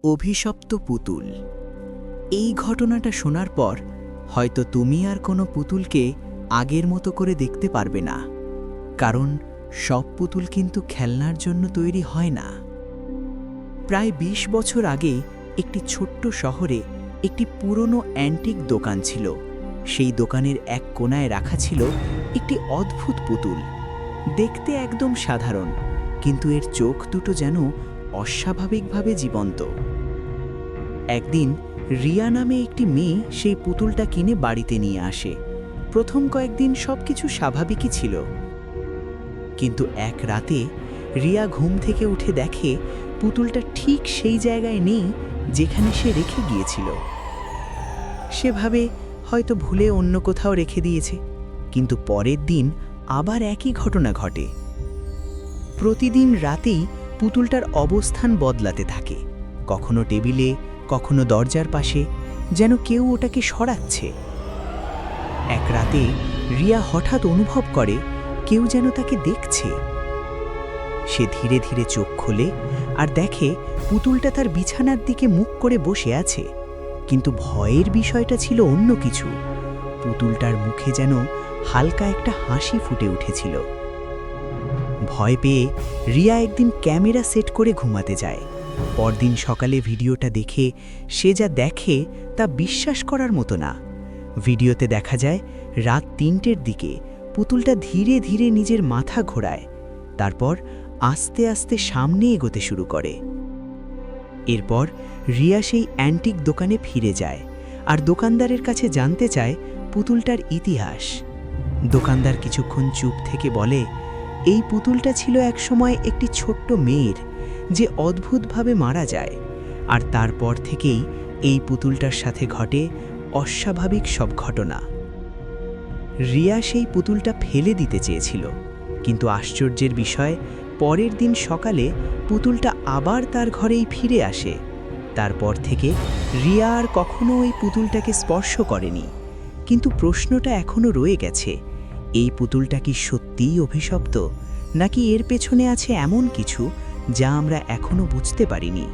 অভিশপ্ত পুতুল। এই ঘটনাটা শোনার পর হয়তো তুমি আর কোনো পুতুলকে আগের মতো করে দেখতে পারবে না, কারণ সব পুতুল কিন্তু খেলনার জন্য তৈরি হয় না। প্রায় ২০ বছর আগে একটি ছোট্ট শহরে একটি পুরনো অ্যান্টিক দোকান ছিল। সেই দোকানের এক কোণায় রাখা ছিল একটি অদ্ভুত পুতুল। দেখতে একদম সাধারণ, কিন্তু এর চোখ দুটো যেন অস্বাভাবিকভাবে জীবন্ত। একদিন রিয়া নামে একটি মেয়ে সেই পুতুলটা কিনে বাড়িতে নিয়ে আসে। প্রথম কয়েকদিন সবকিছু স্বাভাবিকই ছিল, কিন্তু এক রাতে রিয়া ঘুম থেকে উঠে দেখে পুতুলটা ঠিক সেই জায়গায় নেই যেখানে সে রেখে গিয়েছিল। সে ভাবে হয়তো ভুলে অন্য কোথাও রেখে দিয়েছে, কিন্তু পরের দিন আবার একই ঘটনা ঘটে। প্রতিদিন রাতেই পুতুলটার অবস্থান বদলাতে থাকে, কখনো টেবিলে, কখনো দরজার পাশে, যেন কেউ ওটাকে সরাচ্ছে। এক রাতে রিয়া হঠাৎ অনুভব করে কেউ যেন তাকে দেখছে। সে ধীরে ধীরে চোখ খোলে আর দেখে পুতুলটা তার বিছানার দিকে মুখ করে বসে আছে। কিন্তু ভয়ের বিষয়টা ছিল অন্য কিছু। পুতুলটার মুখে যেন হালকা একটা হাসি ফুটে উঠেছিল। ভয় পেয়ে রিয়া একদিন ক্যামেরা সেট করে ঘুমাতে যায়। পরদিন সকালে ভিডিওটা দেখে সে যা দেখে তা বিশ্বাস করার মতো না। ভিডিওতে দেখা যায় রাত ৩টের দিকে পুতুলটা ধীরে ধীরে নিজের মাথা ঘোরায়, তারপর আস্তে আস্তে সামনে এগোতে শুরু করে। এরপর রিয়া সেই অ্যান্টিক দোকানে ফিরে যায় আর দোকানদারের কাছে জানতে চায় পুতুলটার ইতিহাস। দোকানদার কিছুক্ষণ চুপ থেকে বলে, এই পুতুলটা ছিল একসময় একটি ছোট্ট মেয়ের, যে অদ্ভুতভাবে মারা যায়, আর তারপর থেকেই এই পুতুলটার সাথে ঘটে অস্বাভাবিক সব ঘটনা। রিয়া সেই পুতুলটা ফেলে দিতে চেয়েছিল, কিন্তু আশ্চর্যের বিষয়, পরের দিন সকালে পুতুলটা আবার তার ঘরেই ফিরে আসে। তারপর থেকে রিয়া আর কখনো ওই পুতুলটাকে স্পর্শ করেনি। কিন্তু প্রশ্নটা এখনো রয়ে গেছে, এই পুতুলটা কি সত্যিই অভিশপ্ত, নাকি এর পেছনে আছে এমন কিছু যা আমরা এখনো বুঝতে পারিনি?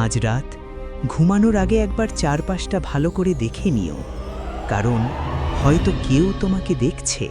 আজ রাত ঘুমানোর আগে একবার চারপাশটা ভালো করে দেখে নিও, কারণ হয়তো কেউ তোমাকে দেখছে।